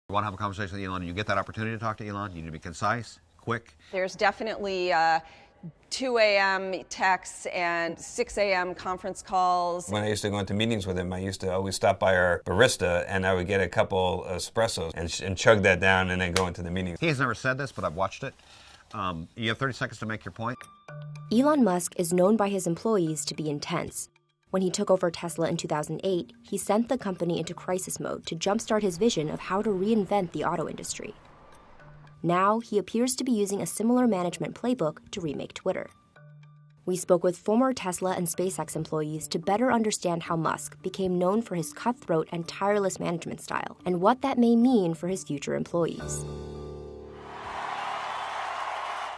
You want to have a conversation with Elon, and you get that opportunity to talk to Elon, you need to be concise, quick. There's definitely 2 a.m. texts and 6 a.m. conference calls. When I used to go into meetings with him, I used to always stop by our barista and I would get a couple espressos and chug that down and then go into the meeting. He has never said this, but I've watched it. You have 30 seconds to make your point. Elon Musk is known by his employees to be intense. When he took over Tesla in 2008, he sent the company into crisis mode to jumpstart his vision of how to reinvent the auto industry. Now, he appears to be using a similar management playbook to remake Twitter. We spoke with former Tesla and SpaceX employees to better understand how Musk became known for his cutthroat and tireless management style, and what that may mean for his future employees.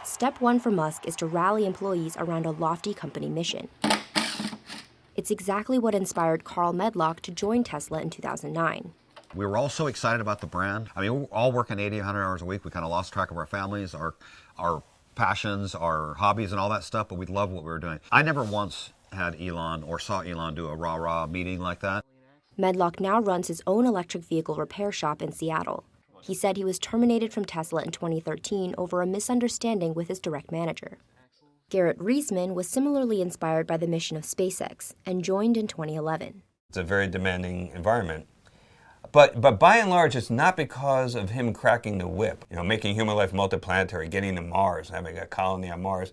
Step one for Musk is to rally employees around a lofty company mission. It's exactly what inspired Carl Medlock to join Tesla in 2009. We were all so excited about the brand. I mean, we're all working 80, 100 hours a week. We kind of lost track of our families, our passions, our hobbies, and all that stuff, but we loved what we were doing. I never once had Elon or saw Elon do a rah-rah meeting like that. Medlock now runs his own electric vehicle repair shop in Seattle. He said he was terminated from Tesla in 2013 over a misunderstanding with his direct manager. Garrett Reisman was similarly inspired by the mission of SpaceX and joined in 2011. It's a very demanding environment. But by and large, it's not because of him cracking the whip. You know, making human life multiplanetary, getting to Mars, having a colony on Mars,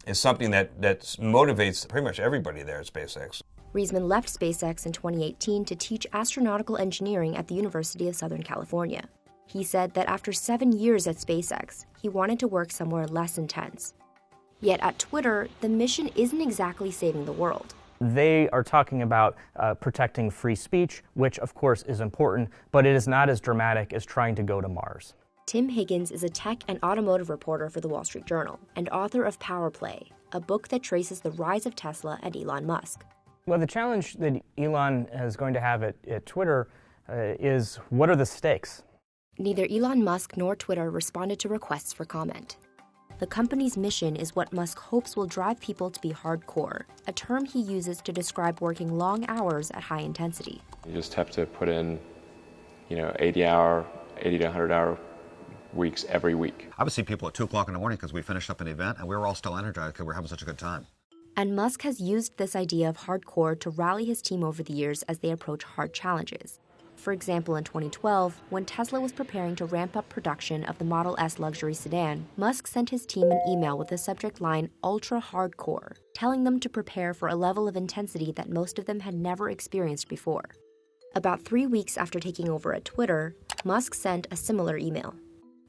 is something that motivates pretty much everybody there at SpaceX. Reisman left SpaceX in 2018 to teach astronautical engineering at the University of Southern California. He said that after 7 years at SpaceX, he wanted to work somewhere less intense. Yet at Twitter, the mission isn't exactly saving the world. They are talking about protecting free speech, which of course is important, but it is not as dramatic as trying to go to Mars. Tim Higgins is a tech and automotive reporter for The Wall Street Journal and author of Power Play, a book that traces the rise of Tesla and Elon Musk. Well, the challenge that Elon is going to have at Twitter is, what are the stakes? Neither Elon Musk nor Twitter responded to requests for comment. The company's mission is what Musk hopes will drive people to be hardcore, a term he uses to describe working long hours at high intensity. You just have to put in, 80 to 100-hour weeks every week. I would see people at 2 o'clock in the morning because we finished up an event and we were all still energized because we were having such a good time. And Musk has used this idea of hardcore to rally his team over the years as they approach hard challenges. For example, in 2012, when Tesla was preparing to ramp up production of the Model S luxury sedan, Musk sent his team an email with the subject line, "Ultra Hardcore," telling them to prepare for a level of intensity that most of them had never experienced before. About 3 weeks after taking over at Twitter, Musk sent a similar email.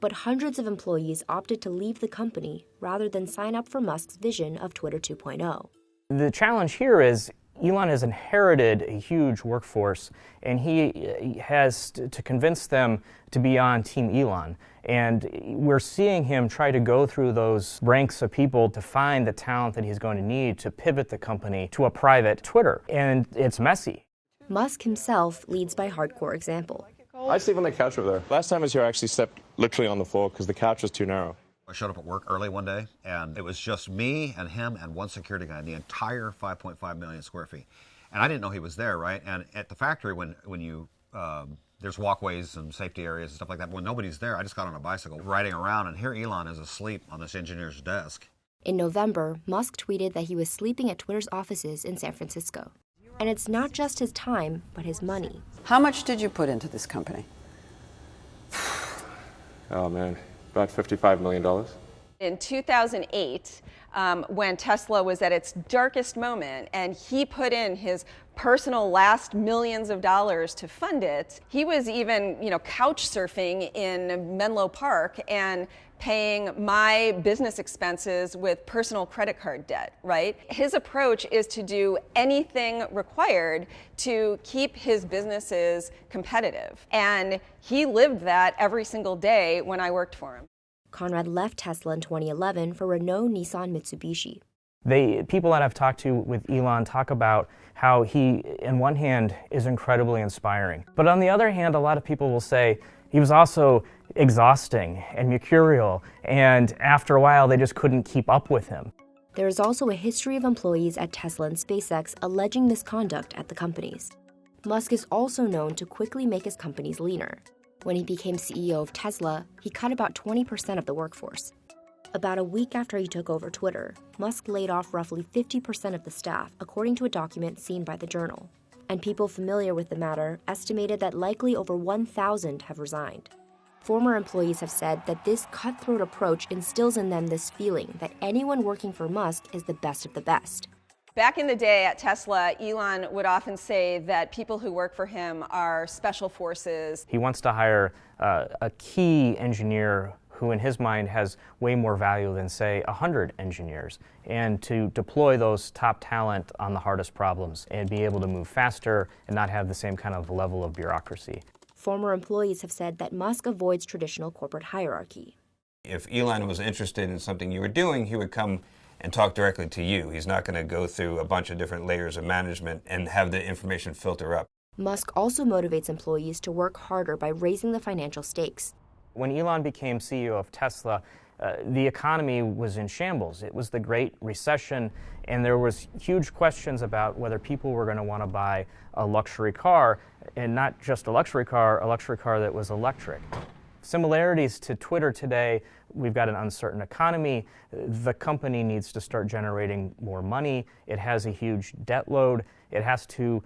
But hundreds of employees opted to leave the company rather than sign up for Musk's vision of Twitter 2.0. The challenge here is Elon has inherited a huge workforce, and he has to convince them to be on Team Elon. And we're seeing him try to go through those ranks of people to find the talent that he's going to need to pivot the company to a private Twitter. And it's messy. Musk himself leads by hardcore example. I sleep on the couch over there. Last time I was here, I actually slept literally on the floor because the couch was too narrow. I showed up at work early one day, and it was just me and him and one security guy, the entire 5.5 million square feet. And I didn't know he was there, right? And at the factory, when you there's walkways and safety areas and stuff like that, when nobody's there, I just got on a bicycle riding around, and here Elon is asleep on this engineer's desk. In November, Musk tweeted that he was sleeping at Twitter's offices in San Francisco. And it's not just his time, but his money. How much did you put into this company? Oh, man. About $55 million. In 2008, when Tesla was at its darkest moment and he put in his personal last millions of dollars to fund it, he was even, couch surfing in Menlo Park and paying my business expenses with personal credit card debt, right? His approach is to do anything required to keep his businesses competitive. And he lived that every single day when I worked for him. Conrad left Tesla in 2011 for Renault, Nissan, Mitsubishi. People that I've talked to with Elon talk about how he, on one hand, is incredibly inspiring. But on the other hand, a lot of people will say he was also exhausting and mercurial, and after a while, they just couldn't keep up with him. There is also a history of employees at Tesla and SpaceX alleging misconduct at the companies. Musk is also known to quickly make his companies leaner. When he became CEO of Tesla, he cut about 20% of the workforce. About a week after he took over Twitter, Musk laid off roughly 50% of the staff, according to a document seen by the Journal. And people familiar with the matter estimated that likely over 1,000 have resigned. Former employees have said that this cutthroat approach instills in them this feeling that anyone working for Musk is the best of the best. Back in the day at Tesla, Elon would often say that people who work for him are special forces. He wants to hire a key engineer who in his mind has way more value than, say, 100 engineers, and to deploy those top talent on the hardest problems and be able to move faster and not have the same kind of level of bureaucracy. Former employees have said that Musk avoids traditional corporate hierarchy. If Elon was interested in something you were doing, he would come and talk directly to you. He's not going to go through a bunch of different layers of management and have the information filter up. Musk also motivates employees to work harder by raising the financial stakes. When Elon became CEO of Tesla, the economy was in shambles. It was the Great Recession, and there was huge questions about whether people were going to want to buy a luxury car, and not just a luxury car that was electric. Similarities to Twitter today: we've got an uncertain economy. The company needs to start generating more money. It has a huge debt load. It has to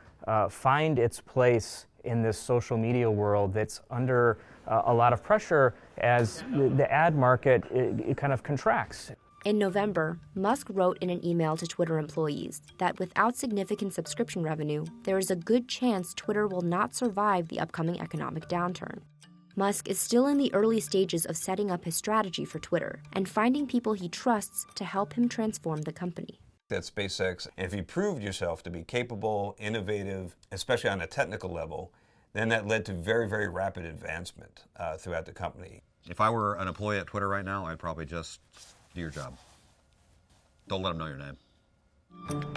find its place in this social media world that's under a lot of pressure as the ad market it kind of contracts. In November, Musk wrote in an email to Twitter employees that without significant subscription revenue, there is a good chance Twitter will not survive the upcoming economic downturn. Musk is still in the early stages of setting up his strategy for Twitter and finding people he trusts to help him transform the company. At SpaceX, if you proved yourself to be capable, innovative, especially on a technical level, then that led to very, very rapid advancement throughout the company. If I were an employee at Twitter right now, I'd probably just do your job. Don't let them know your name.